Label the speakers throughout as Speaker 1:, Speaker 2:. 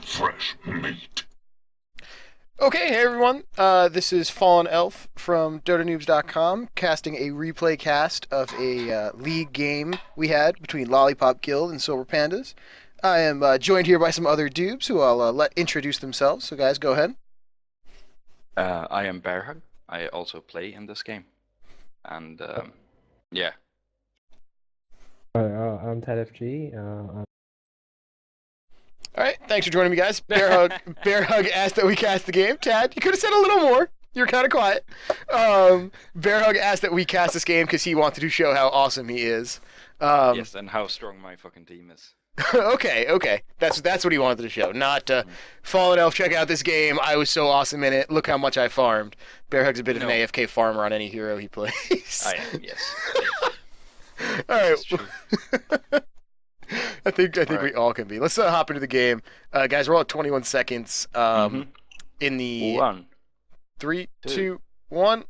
Speaker 1: fresh meat.
Speaker 2: Okay, hey everyone. This is Fallen Elf from DotaNoobs.com, casting a replay cast of a league game we had between Lollipop Guild and Silver Pandas. I am joined here by some other Doobs who I'll let introduce themselves. So, guys, go ahead.
Speaker 3: I am Bearhug. I also play in this game. And, yeah.
Speaker 4: I'm Ted FG.
Speaker 2: All right, thanks for joining me, guys. Bearhug asked that we cast the game. Tad, you could have said a little more. You're kind of quiet. Bearhug asked that we cast this game because he wanted to show how awesome he is.
Speaker 3: Yes, and how strong my fucking team is.
Speaker 2: Okay. That's what he wanted to show. Not Fallen Elf, check out this game. I was so awesome in it. Look how much I farmed. Bearhug's a bit of an AFK farmer on any hero he plays.
Speaker 3: I am, yes.
Speaker 2: All right.
Speaker 3: That's true.
Speaker 2: I think we all can be. Let's hop into the game, guys. We're all at 21 seconds. In the
Speaker 3: 1,
Speaker 2: 3,
Speaker 3: 2,
Speaker 2: 2, 1,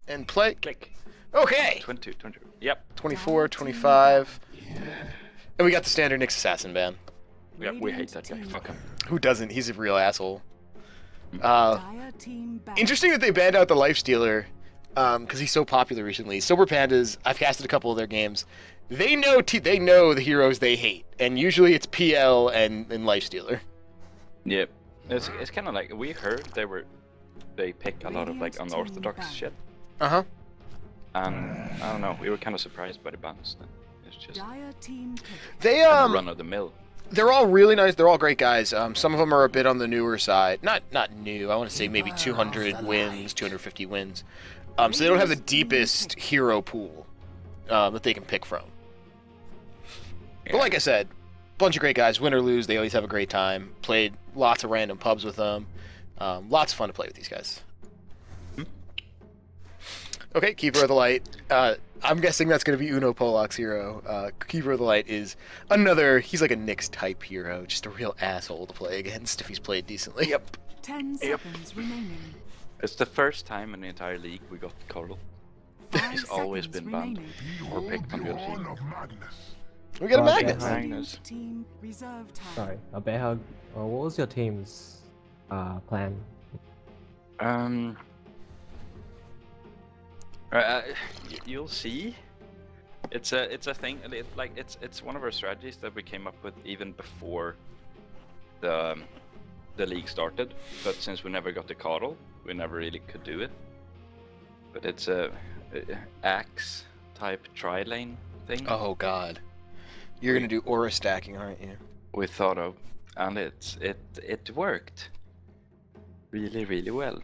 Speaker 2: and play.
Speaker 3: click.
Speaker 2: Okay.
Speaker 3: 20. Yep.
Speaker 2: 24, 25, and we got the standard Nyx Assassin ban.
Speaker 3: Yep, we hate that guy. Fuck him.
Speaker 2: Who doesn't? He's a real asshole. Interesting that they banned out the Lifestealer, because he's so popular recently. Silver Pandas, I've casted a couple of their games. They know the heroes they hate, and usually it's PL and Lifestealer.
Speaker 3: Yep. It's kind of like, we heard they pick a lot of like unorthodox shit.
Speaker 2: Uh-huh.
Speaker 3: And, I don't know, we were kind of surprised by the bans. It's just
Speaker 2: They,
Speaker 3: run of the mill.
Speaker 2: they're all really nice. They're all great guys. Some of them are a bit on the newer side. Not new. I want to say maybe 200 wins, 250 wins. So they don't have the deepest hero pool that they can pick from. But like I said, bunch of great guys. Win or lose, they always have a great time. Played lots of random pubs with them. Lots of fun to play with these guys. Okay, Keeper of the Light. I'm guessing that's going to be Uno Polak's hero. Keeper of the Light is he's like a Nyx type hero. Just a real asshole to play against if he's played decently.
Speaker 3: Yep.
Speaker 5: 10 seconds remaining.
Speaker 3: It's the first time in the entire league we got Coral. He's always been banned or picked on the other team.
Speaker 2: We got a Magnus.
Speaker 3: Magnus.
Speaker 5: Team reserve time.
Speaker 4: Sorry, Bearhug. What was your team's plan?
Speaker 3: You'll see. It's a thing. It's one of our strategies that we came up with even before the league started. But since we never got the Coddle, we never really could do it. But it's a axe type tri-lane thing.
Speaker 2: Oh god, you're gonna do aura stacking, aren't you?
Speaker 3: We thought of, and it worked really well.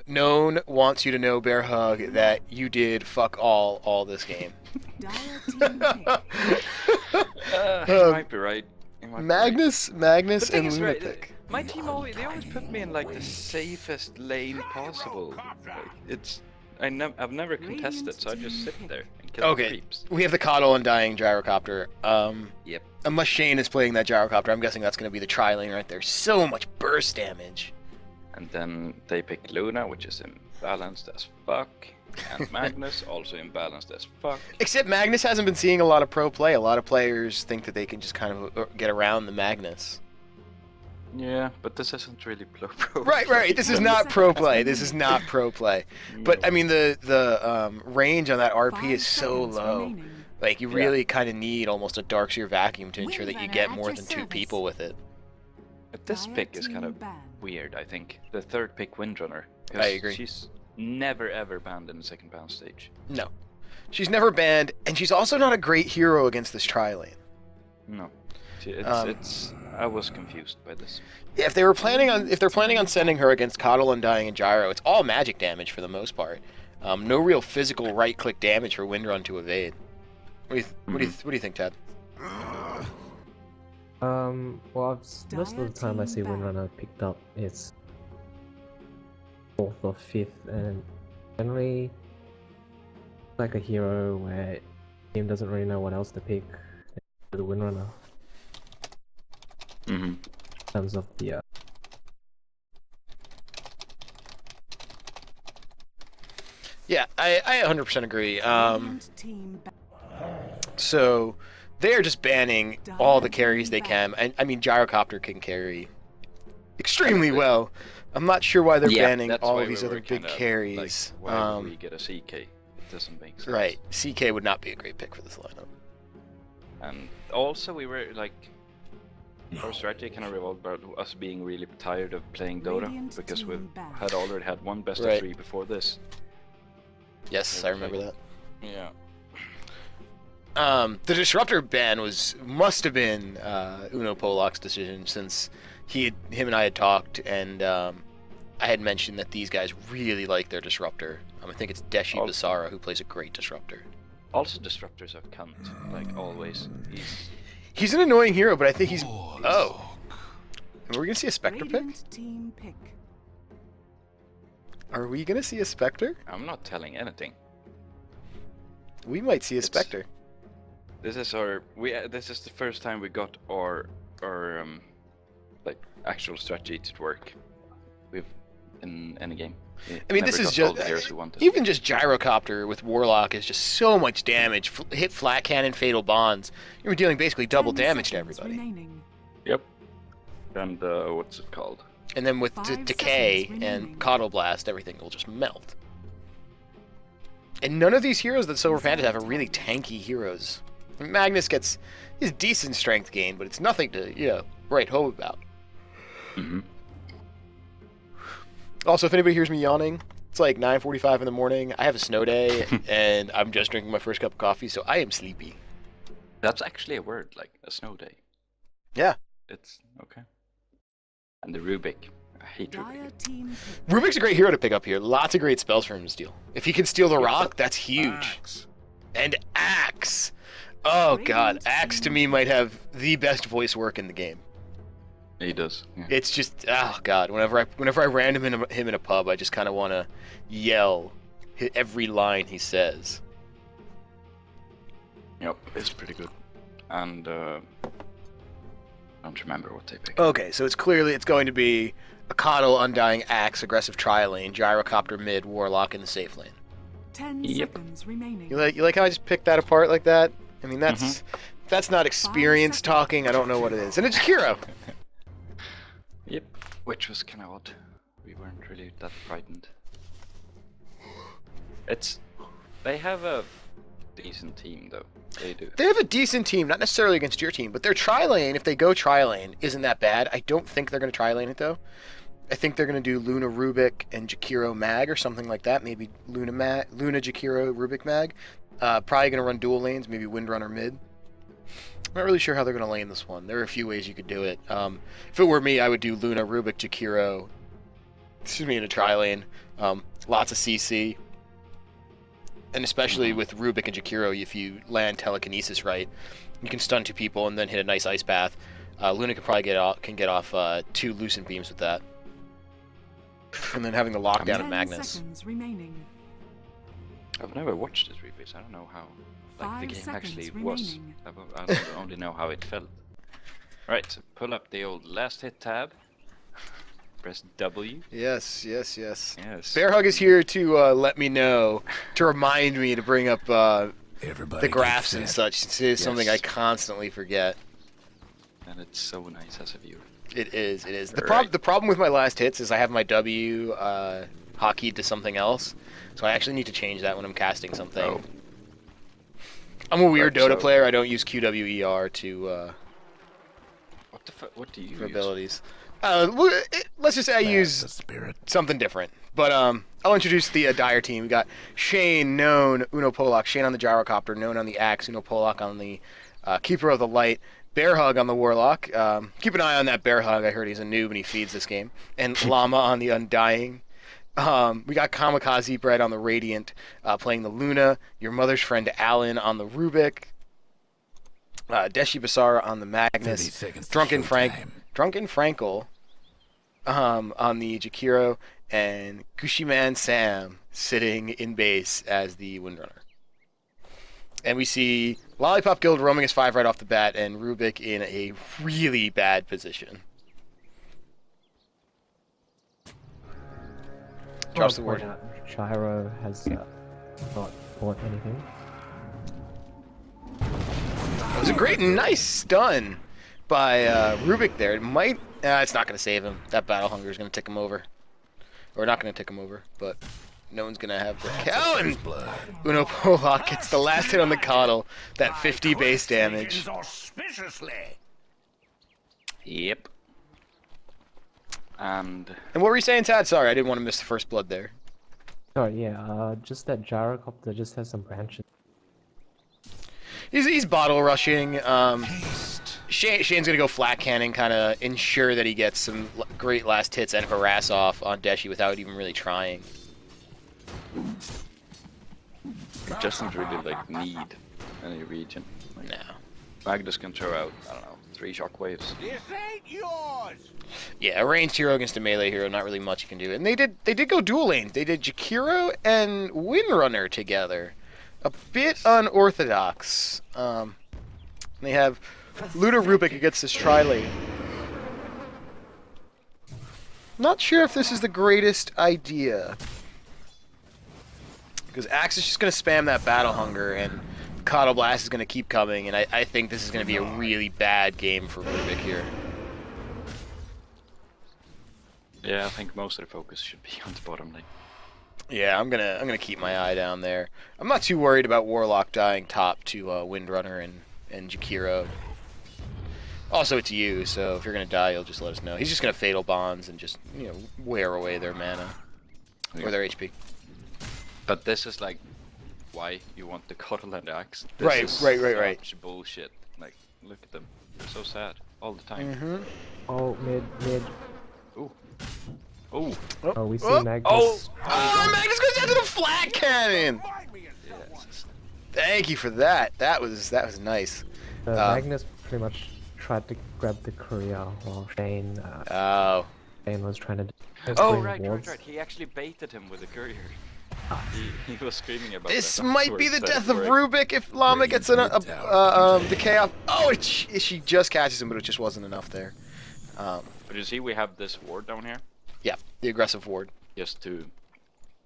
Speaker 2: Known wants you to know, Bearhug, that you did fuck all this game.
Speaker 5: Dire team pick.
Speaker 3: You might be right. You might be right.
Speaker 2: Magnus,
Speaker 3: The thing
Speaker 2: and
Speaker 3: is, right,
Speaker 2: Lunatic.
Speaker 3: my team always put me in like the safest lane possible. Like, I've never contested, so I just sit there and kill the
Speaker 2: Okay,
Speaker 3: creeps.
Speaker 2: we have the Coddle and Dying Gyrocopter.
Speaker 3: Yep.
Speaker 2: Unless Shane is playing that Gyrocopter, I'm guessing that's going to be the tri-lane right there. So much burst damage.
Speaker 3: And then they pick Luna, which is imbalanced as fuck, and Magnus also imbalanced as fuck.
Speaker 2: Except Magnus hasn't been seeing a lot of pro play. A lot of players think that they can just kind of get around the Magnus.
Speaker 3: Yeah, but this isn't really pro.
Speaker 2: Right. This is not pro play. This is not pro play. But I mean, the range on that RP is so low. Like, you really kind of need almost a Darkseer vacuum to ensure that you get more than 2 people with it.
Speaker 3: But this pick is kind of weird, I think. The third pick, Windrunner.
Speaker 2: I agree.
Speaker 3: She's never ever banned in the second ban stage.
Speaker 2: No. She's never banned, and she's also not a great hero against this tri-lane.
Speaker 3: No. I was confused by this.
Speaker 2: Yeah, if they're planning on sending her against Coddle, Undying, and Gyro, it's all magic damage for the most part. No real physical right-click damage for Windrun to evade. What do you think, Ted?
Speaker 4: Well, most of the time I see Windrunner picked up, it's 4th or 5th, and generally like a hero where the team doesn't really know what else to pick. The Windrunner. In terms of the
Speaker 2: Yeah, I 100% agree. So they are just banning all the carries they can. And I mean, Gyrocopter can carry extremely well. I'm not sure why they're banning
Speaker 3: that's
Speaker 2: all
Speaker 3: why
Speaker 2: these
Speaker 3: we
Speaker 2: other
Speaker 3: were
Speaker 2: big
Speaker 3: kinda,
Speaker 2: carries.
Speaker 3: Like, why would we get a CK? It doesn't make sense.
Speaker 2: Right, CK would not be a great pick for this lineup.
Speaker 3: And also, we were like, our strategy kind of revolved about us being really tired of playing Dota
Speaker 5: Radiant
Speaker 3: because we
Speaker 5: team back.
Speaker 3: had already had one best
Speaker 2: Right.
Speaker 3: of 3 before this.
Speaker 2: Yes, I remember that.
Speaker 3: Yeah.
Speaker 2: The Disruptor ban must have been Uno Polak's decision, since him and I had talked, and I had mentioned that these guys really like their Disruptor. I think it's Deshi
Speaker 3: Oh.
Speaker 2: Basara who plays a great Disruptor.
Speaker 3: Also, disruptors are cunt, like always.
Speaker 2: He's an annoying hero, but I think he's... Oh. Are we gonna see a Spectre pick?
Speaker 5: Radiant team pick.
Speaker 2: Are we gonna see a Spectre?
Speaker 3: I'm not telling anything.
Speaker 2: We might see a
Speaker 3: It's-
Speaker 2: Spectre.
Speaker 3: This is this is the first time we got our like actual strategy to work with in any game.
Speaker 2: I mean, this is just... Even just Gyrocopter with Warlock is just so much damage. Hit Flat Cannon, Fatal Bonds. You're dealing basically double
Speaker 5: 10
Speaker 2: damage to
Speaker 5: seconds
Speaker 2: everybody.
Speaker 5: remaining.
Speaker 3: Yep. And what's it called?
Speaker 2: And then with
Speaker 5: 5
Speaker 2: Decay
Speaker 5: seconds
Speaker 2: and
Speaker 5: remaining.
Speaker 2: Coddle Blast, everything will just melt. And none of these heroes that Silver Pandas have are really tanky heroes. Magnus gets his decent strength gain, but it's nothing to, write home about.
Speaker 3: Mm-hmm.
Speaker 2: Also, if anybody hears me yawning, it's like 9:45 in the morning. I have a snow day, and I'm just drinking my first cup of coffee, so I am sleepy.
Speaker 3: That's actually a word, like a snow day.
Speaker 2: Yeah.
Speaker 3: It's okay. And the Rubik. I hate
Speaker 5: Dire
Speaker 3: Rubik.
Speaker 5: team pick.
Speaker 2: Rubik's a great hero to pick up here. Lots of great spells for him to steal. If he can steal the rock, that's huge. And Axe. Oh god, Axe to me might have the best voice work in the game.
Speaker 3: He does. Yeah.
Speaker 2: It's just, oh god, whenever I ran him in a pub, I just kind of want to yell every line he says.
Speaker 3: Yep, it's pretty good. And I don't remember what they picked.
Speaker 2: Okay, so it's going to be a Coddle, Undying, Axe, Aggressive Tri-Lane, Gyrocopter mid, Warlock in the safe lane.
Speaker 5: 10
Speaker 3: Yep.
Speaker 5: seconds remaining.
Speaker 2: You like how I just picked that apart like that? I mean, that's not experience talking. I don't know what it is, and it's hero.
Speaker 3: Yep. Which was kind of odd. We weren't really that frightened. They have a decent team though. They do.
Speaker 2: They have a decent team, not necessarily against your team, but their tri-lane, if they go tri-lane, isn't that bad. I don't think they're going to tri-lane it, though. I think they're going to do Luna Rubik and Jakiro Mag or something like that. Maybe Luna Jakiro Rubik Mag. Probably going to run dual lanes, maybe Windrunner mid. I'm not really sure how they're going to lane this one. There are a few ways you could do it. If it were me, I would do Luna Rubik Jakiro, in a tri-lane. Lots of CC. And especially with Rubik and Jakiro, if you land telekinesis right, you can stun 2 people and then hit a nice ice path. Luna can probably get off 2 Lucent Beams with that. And then having the lockdown of
Speaker 5: 10
Speaker 2: Magnus.
Speaker 5: seconds remaining.
Speaker 3: I've never watched this replay, so I don't know how the
Speaker 5: 5
Speaker 3: game actually
Speaker 5: seconds
Speaker 3: was.
Speaker 5: remaining.
Speaker 3: I only know how it felt. Right, so pull up the old last hit tab. Press W.
Speaker 2: Yes.
Speaker 3: Yes.
Speaker 2: Bear Hug is here to let me know, to remind me to bring up the graphs and such. It is something I constantly forget.
Speaker 3: And it's so nice as a viewer.
Speaker 2: It is.
Speaker 3: Right.
Speaker 2: The problem with my last hits is I have my W hotkeyed to something else, so I actually need to change that when I'm casting something.
Speaker 3: Oh.
Speaker 2: I'm a weird
Speaker 3: Right,
Speaker 2: Dota
Speaker 3: so-
Speaker 2: player. I don't use QWER to
Speaker 3: What the fuck? What do you
Speaker 2: for
Speaker 3: use?
Speaker 2: abilities. Let's just say I use something different. But I'll introduce the Dire team. We got Shane, known Uno Polak. Shane on the Gyrocopter, known on the Axe. Uno Polak on the Keeper of the Light. Bear Hug on the Warlock. Keep an eye on that Bear Hug. I heard he's a noob and he feeds this game. And Llama on the Undying. We got Kamikaze Bread on the Radiant, playing the Luna. Your Mother's Friend Alan on the Rubik. Deshi Basara on the Magnus. Drunken Frankel on the Jakiro, and Kushiman Sam sitting in base as the Windrunner. And we see Lollipop Guild roaming as 5 right off the bat, and Rubik in a really bad position. Drops the word.
Speaker 4: Shiro has not bought anything.
Speaker 2: was a great, nice stun by Rubik there. It might, it's not going to save him. That Battle Hunger is going to tick him over. Or not going to tick him over, but no one's going to have the cow. And Uno Polak gets the last hit on the Coddle. That 50 base damage.
Speaker 3: Yep. And
Speaker 2: what were you saying, Tad? Sorry, I didn't want to miss the first blood there.
Speaker 4: Oh yeah, just that gyrocopter just has some branches.
Speaker 2: He's bottle rushing. Shane's gonna go flat cannon, kind of ensure that he gets some great last hits and harass off on Deshi without even really trying.
Speaker 3: it doesn't really like need any region. Like,
Speaker 2: No.
Speaker 3: Magnus can throw out, I don't know, 3 shockwaves.
Speaker 1: This ain't yours.
Speaker 2: Yeah, a ranged hero against a melee hero, not really much you can do. And they did go dual lanes. They did Jakiro and Windrunner together. A bit unorthodox. They have Luna Rubik against this tri-lane. Not sure if this is the greatest idea. Because Axe is just going to spam that Battle Hunger, and Coddle Blast is going to keep coming, and I think this is going to be a really bad game for Rubik here.
Speaker 3: Yeah, I think most of the focus should be on the bottom lane.
Speaker 2: Yeah, I'm gonna keep my eye down there. I'm not too worried about Warlock dying top to Windrunner and Jakiro. Also, it's you, so if you're gonna die, you'll just let us know. He's just gonna Fatal Bonds and just, you know, wear away their mana or their HP.
Speaker 3: But this is like why you want the Coddle and the Axe. This
Speaker 2: Right,
Speaker 3: is
Speaker 2: right.
Speaker 3: such bullshit. Like, look at them. They're so sad all the time.
Speaker 2: Mm-hmm.
Speaker 4: Oh, mid.
Speaker 3: Ooh. Ooh.
Speaker 4: Oh, we see
Speaker 2: Oh.
Speaker 4: Magnus.
Speaker 2: Oh, Magnus goes down to the flat cannon!
Speaker 3: Yes.
Speaker 2: Thank you for that. That was nice.
Speaker 4: Magnus pretty much tried to grab the courier while Shane was trying to.
Speaker 3: Oh,
Speaker 4: bring
Speaker 3: right.
Speaker 4: wards.
Speaker 3: He actually baited him with the courier. He was screaming about
Speaker 2: This
Speaker 3: that
Speaker 2: might be the
Speaker 3: afterwards,
Speaker 2: death
Speaker 3: that
Speaker 2: of
Speaker 3: it worked.
Speaker 2: Rubik if Llama gets the chaos. Oh, she just catches him, but it just wasn't enough there.
Speaker 3: But you see, we have this ward down here,
Speaker 2: Yeah, the aggressive ward.
Speaker 3: just to,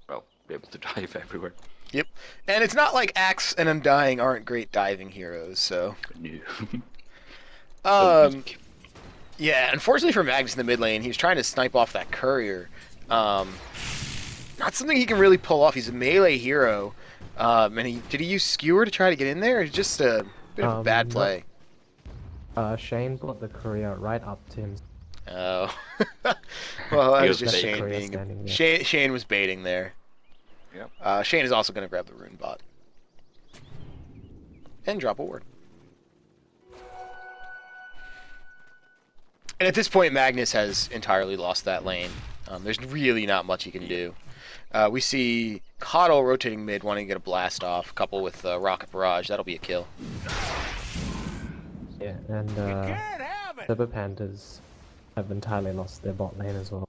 Speaker 3: well, be able to dive everywhere.
Speaker 2: Yep. And it's not like Axe and Undying aren't great diving heroes, so...
Speaker 3: New.
Speaker 2: Yeah, unfortunately for Magnus in the mid lane, he was trying to snipe off that courier. Not something he can really pull off. He's a melee hero. And did he use Skewer to try to get in there? It's just a bit of a bad play.
Speaker 4: Shane brought the courier right up to him.
Speaker 2: Oh. Well, that
Speaker 3: He
Speaker 2: was
Speaker 3: was
Speaker 2: just
Speaker 3: baiting.
Speaker 2: Shane being...
Speaker 4: Standing there.
Speaker 2: Shane was baiting there.
Speaker 3: Yep.
Speaker 2: Shane is also going to grab the rune bot. And drop a ward. And at this point, Magnus has entirely lost that lane. There's really not much he can do. We see Coddle rotating mid, wanting to get a blast off, couple with Rocket Barrage. That'll be a kill.
Speaker 4: Yeah, and the Pandas have entirely lost their bot lane as well.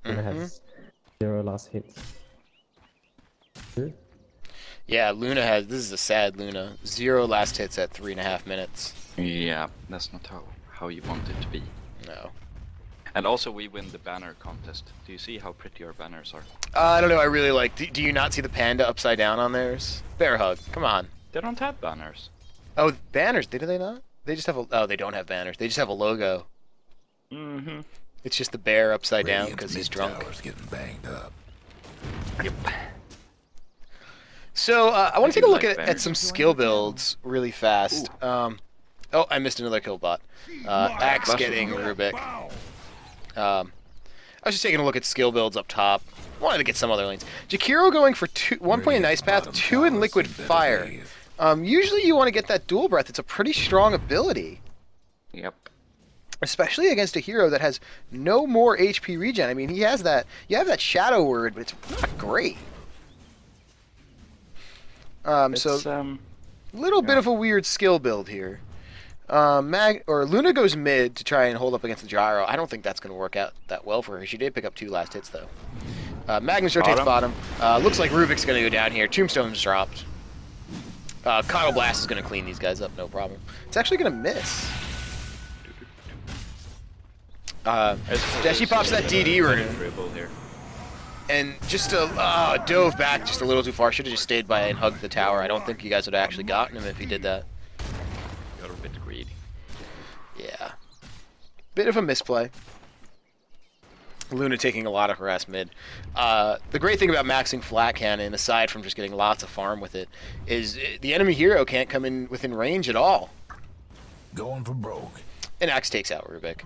Speaker 4: Luna has 0 last hits.
Speaker 2: Yeah, Luna has... This is a sad Luna. 0 last hits at 3.5 minutes.
Speaker 3: Yeah, that's not how you want it to be.
Speaker 2: No.
Speaker 3: And also, we win the banner contest. Do you see how pretty our banners are?
Speaker 2: I don't know, I really like... Do you not see the panda upside down on theirs? Bear hug, come on.
Speaker 3: They don't have banners.
Speaker 2: Oh, banners, do they not? They just have a... Oh, they don't have banners. They just have a logo.
Speaker 3: Mm-hmm.
Speaker 2: It's just the bear upside down because he's drunk.
Speaker 1: Getting banged up.
Speaker 3: Yep.
Speaker 2: So, I want to take a look
Speaker 3: like
Speaker 2: at
Speaker 3: banners.
Speaker 2: some skill builds really fast. Oh, I missed another kill bot. Axe
Speaker 3: Bless
Speaker 2: getting
Speaker 3: him.
Speaker 2: Rubik. I was just taking a look at skill builds up top. Wanted to get some other lanes. Jakiro going for 1 point in Ice Path, 2 in Liquid Fire. Usually you want to get that Dual Breath. It's a pretty strong ability.
Speaker 3: Yep.
Speaker 2: Especially against a hero that has no more HP regen. I mean, he has that... You have that Shadow Word, but it's not great. So, little bit of a weird skill build here. Luna goes mid to try and hold up against the Gyro. I don't think that's going to work out that well for her. She did pick up 2 last hits, though. Magnus rotates bottom. Looks like Rubik's going to go down here. Tombstone's dropped. Coddle Blast is going to clean these guys up, no problem. It's actually going to miss. Deshi pops that DD rune.
Speaker 3: Here.
Speaker 2: And just dove back just a little too far. Should have just stayed by and hugged the tower. I don't think you guys would have actually gotten him if he did that.
Speaker 3: Got a bit
Speaker 2: Bit of a misplay. Luna taking a lot of harass mid. The great thing about maxing flat cannon, aside from just getting lots of farm with it, is the enemy hero can't come in within range at all.
Speaker 1: Going for broke.
Speaker 2: And Axe takes out Rubik.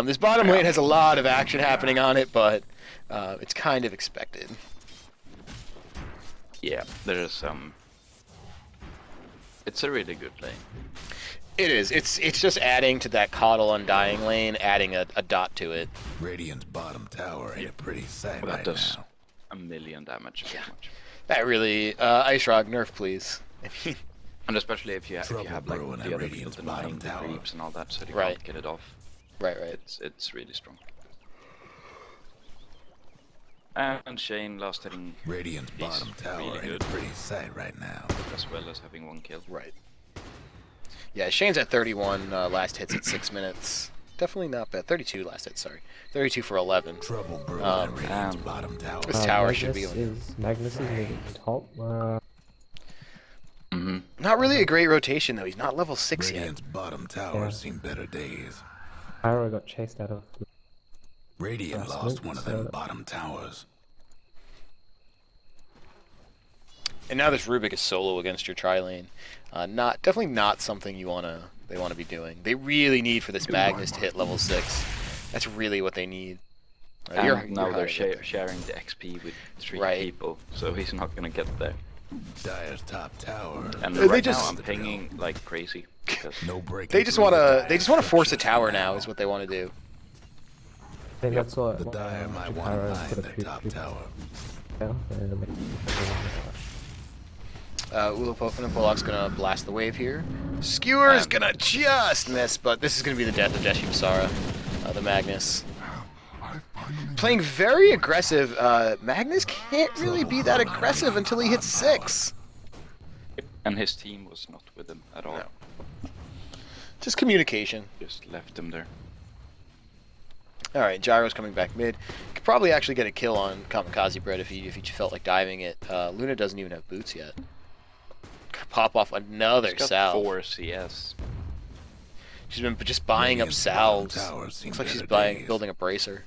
Speaker 2: This bottom lane has a lot of action happening on it, but it's kind of expected.
Speaker 3: Yeah, there's it's a really good lane.
Speaker 2: It is. It's just adding to that Coddle Undying lane, adding a dot to it.
Speaker 1: Radiant's bottom tower ain't a pretty sight
Speaker 3: That
Speaker 1: right
Speaker 3: does
Speaker 1: now.
Speaker 3: a million damage.
Speaker 2: Yeah.
Speaker 3: Pretty much.
Speaker 2: That really, Ice Rock, nerf please. I mean,
Speaker 3: And especially if you
Speaker 1: Trouble
Speaker 3: have like
Speaker 1: brewing
Speaker 3: the
Speaker 1: at
Speaker 3: other
Speaker 1: Radiant's
Speaker 3: field denying
Speaker 1: bottom
Speaker 3: the
Speaker 1: tower.
Speaker 3: creeps and all that, so you
Speaker 2: Right.
Speaker 3: can't get it off.
Speaker 2: right.
Speaker 3: It's really strong. And Shane last hitting
Speaker 1: Radiant's
Speaker 3: He's
Speaker 1: bottom tower
Speaker 3: really
Speaker 1: ain't
Speaker 3: good.
Speaker 1: a pretty sight right now.
Speaker 3: as well as having 1 kill.
Speaker 2: Right. Yeah, Shane's at 31, last hits at 6 minutes. Definitely not bad. 32 last hit, sorry. 32 for 11.
Speaker 1: Trouble brewing
Speaker 2: Um,
Speaker 1: at Radiant's
Speaker 3: and-
Speaker 1: bottom tower.
Speaker 2: This tower should be
Speaker 4: Magnus is moving top.
Speaker 3: Mm-hmm.
Speaker 2: Not really a great rotation, though. He's not level 6 yet.
Speaker 1: Radiant's bottom tower
Speaker 4: Yeah.
Speaker 1: seen better days.
Speaker 4: Pyro got chased out of.
Speaker 1: Radiant
Speaker 4: Last
Speaker 1: lost
Speaker 4: move,
Speaker 1: one of them
Speaker 4: so-
Speaker 1: bottom towers.
Speaker 2: And now this Rubik is solo against your tri lane. Definitely not something they want to be doing. They really need for this Magnus to hit level 6. That's really what they need.
Speaker 3: And
Speaker 2: You're
Speaker 3: now they're
Speaker 2: higher up there.
Speaker 3: sharing the XP with 3
Speaker 2: Right.
Speaker 3: people, so he's not gonna get there.
Speaker 1: Dyer's top tower.
Speaker 3: And
Speaker 2: They
Speaker 3: right
Speaker 2: just-
Speaker 3: now I'm pinging like crazy because
Speaker 1: No break.
Speaker 2: They just want to force a tower now is what they want to do.
Speaker 4: I think that's what.
Speaker 1: The Dyer might want to
Speaker 4: Pyro
Speaker 1: mine
Speaker 4: put a
Speaker 1: that
Speaker 4: few
Speaker 1: top
Speaker 4: troops
Speaker 1: tower.
Speaker 4: down and make
Speaker 2: Lollipop and Pollock's gonna blast the wave here. Skewer's gonna just miss, but this is gonna be the death of Deshi Basara, the Magnus. Playing very aggressive. Magnus can't really be that aggressive until he hits 6.
Speaker 3: and his team was not with him at all.
Speaker 2: No. Just communication.
Speaker 3: Just left him there.
Speaker 2: Alright, Gyro's coming back mid. Could probably actually get a kill on Kamikaze Bread if he felt like diving it. Luna doesn't even have boots yet. Could pop off another
Speaker 3: He's got
Speaker 2: salve.
Speaker 3: 4 CS.
Speaker 2: She's been just buying up
Speaker 1: Radiant's bottom
Speaker 2: salves.
Speaker 1: tower seen
Speaker 2: Looks like she's
Speaker 1: better days.
Speaker 2: building a bracer.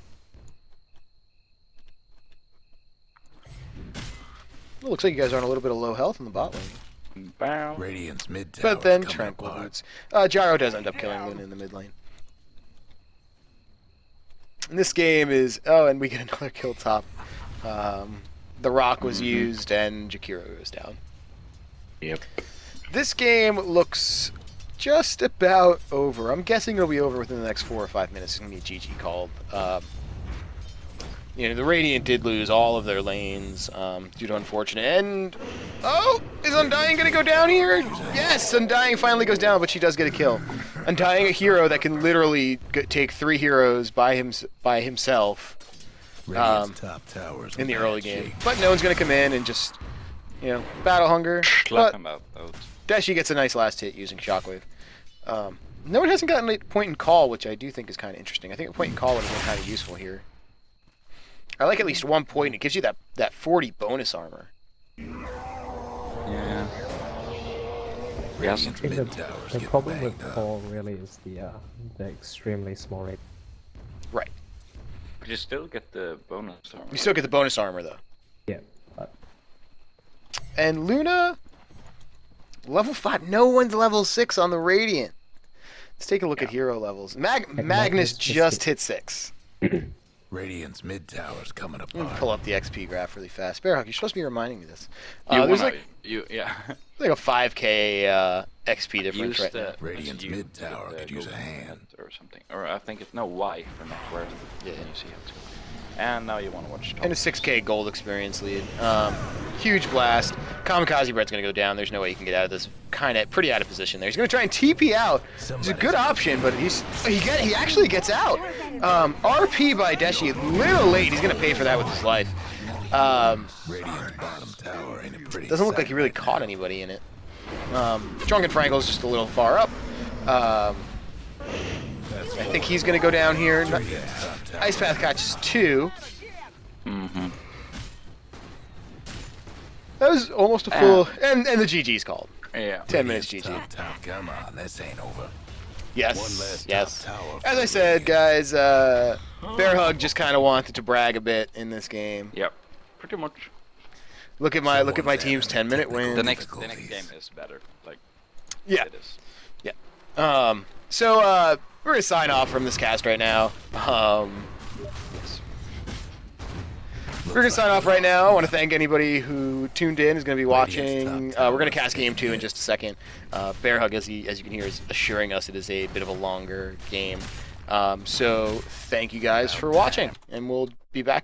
Speaker 2: Well, looks like you guys are on a little bit of low health in the bot lane.
Speaker 3: Bow.
Speaker 1: Radiant's mid tower.
Speaker 2: But then
Speaker 1: coming
Speaker 2: Tranquil
Speaker 1: apart.
Speaker 2: boots. Gyro does end up killing Luna in the mid lane. And this game is... Oh, and we get another kill top. The rock was used and Jakiro goes down.
Speaker 3: Yep.
Speaker 2: This game looks just about over. I'm guessing it'll be over within the next 4 or 5 minutes. It's going to be a GG called. The Radiant did lose all of their lanes due to unfortunate. And, oh, is Undying going to go down here? Yes, Undying finally goes down, but she does get a kill. Undying, a hero that can literally take 3 heroes by himself
Speaker 1: Radiant's top towers
Speaker 2: in the
Speaker 1: bad
Speaker 2: early game.
Speaker 1: shape.
Speaker 2: But no one's going to come in and just, battle hunger.
Speaker 3: Clap
Speaker 2: But
Speaker 3: him out.
Speaker 2: Deshi gets a nice last hit using Shockwave. No one hasn't gotten a point and call, which I do think is kind of interesting. I think a point and call would have been kind of useful here. I like at least 1 point. It gives you that 40 bonus armor.
Speaker 3: Yeah.
Speaker 1: Radiant's
Speaker 4: I think
Speaker 1: mid towers
Speaker 4: the
Speaker 1: get
Speaker 4: problem with
Speaker 1: banged up.
Speaker 4: Paul really is the extremely small rate.
Speaker 2: Right.
Speaker 3: But you still get the bonus armor.
Speaker 2: You still get the bonus armor, though.
Speaker 4: Yeah, but
Speaker 2: And Luna, level 5. No one's level 6 on the Radiant. Let's take a look at hero levels. Magnus
Speaker 4: Magnus
Speaker 2: just
Speaker 4: just
Speaker 2: hit 6.
Speaker 1: Radiant's mid towers coming
Speaker 2: Let me
Speaker 1: apart.
Speaker 2: pull up the XP graph really fast. Bearhawk, you're supposed to be reminding me this.
Speaker 3: You
Speaker 2: There's
Speaker 3: wanna,
Speaker 2: like
Speaker 3: yeah.
Speaker 2: a 5k XP difference
Speaker 3: Use
Speaker 2: right
Speaker 3: the
Speaker 2: now.
Speaker 1: Radiant's
Speaker 3: you
Speaker 1: mid
Speaker 3: to get
Speaker 1: tower
Speaker 3: the
Speaker 1: could use a
Speaker 3: golden
Speaker 1: hand.
Speaker 3: element or something, or I think it's Y for net worth.
Speaker 2: Yeah.
Speaker 3: Then you see how it's going. And now you want to watch top.
Speaker 2: And a 6k gold experience lead. Huge blast. Kamikaze Bread's gonna go down. There's no way he can get out of this. Pretty out of position there. He's gonna try and TP out. It's a good option, but he actually gets out. RP by Deshi, a little late. He's gonna pay for that with his life.
Speaker 1: Radiant's bottom tower ain't a pretty
Speaker 2: Doesn't look like he
Speaker 1: sight
Speaker 2: really
Speaker 1: right
Speaker 2: caught
Speaker 1: now.
Speaker 2: anybody in it. Drunken Frankle's just a little far up. I think he's gonna go down here.
Speaker 1: Radiant's top tower.
Speaker 2: Ice Path catches 2.
Speaker 3: Mm-hmm.
Speaker 2: That was almost a full, and the GG's called.
Speaker 3: Yeah.
Speaker 2: 10 minutes
Speaker 1: Radiant's
Speaker 2: GG.
Speaker 1: top tower. Come on, this ain't over.
Speaker 2: Yes,
Speaker 1: One last
Speaker 2: yes.
Speaker 1: top tower
Speaker 2: As
Speaker 1: for
Speaker 2: I said, guys, Bear Hug just kind of wanted to brag a bit in this game.
Speaker 3: Yep, pretty much.
Speaker 2: Look at my team's 10-minute win.
Speaker 3: The next game is better. Like,
Speaker 2: Yeah.
Speaker 3: it is.
Speaker 2: So we're gonna sign off from this cast right now. We're gonna sign off right now. I want to thank anybody who tuned in, is gonna be watching. We're gonna cast game 2 in just a second. Bear Hug, as you can hear, is assuring us it is a bit of a longer game. So thank you guys for watching, and we'll be back.